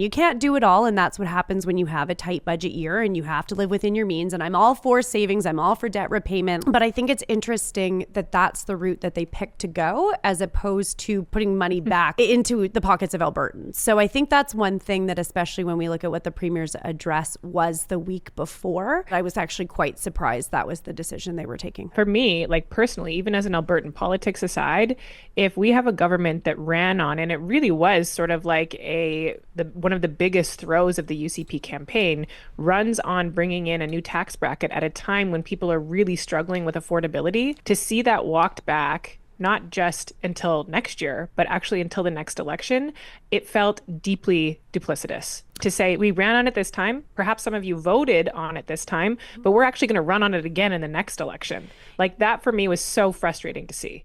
You can't do it all, and that's what happens when you have a tight budget year and you have to live within your means. And I'm all for savings, I'm all for debt repayment, but I think it's interesting that that's the route that they picked to go, as opposed to putting money back into the pockets of Albertans. So I think that's one thing that, especially when we look at what the Premier's address was the week before, I was actually quite surprised that was the decision they were taking. For me, like personally, even as an Albertan, politics aside, if we have a government that ran on, and it really was sort of like one of the biggest throws of the UCP campaign, runs on bringing in a new tax bracket at a time when people are really struggling with affordability, to see that walked back not just until next year, but actually until the next election, it felt deeply duplicitous. To say, we ran on it this time, perhaps some of you voted on it this time, but we're actually going to run on it again in the next election. Like, that for me was so frustrating to see.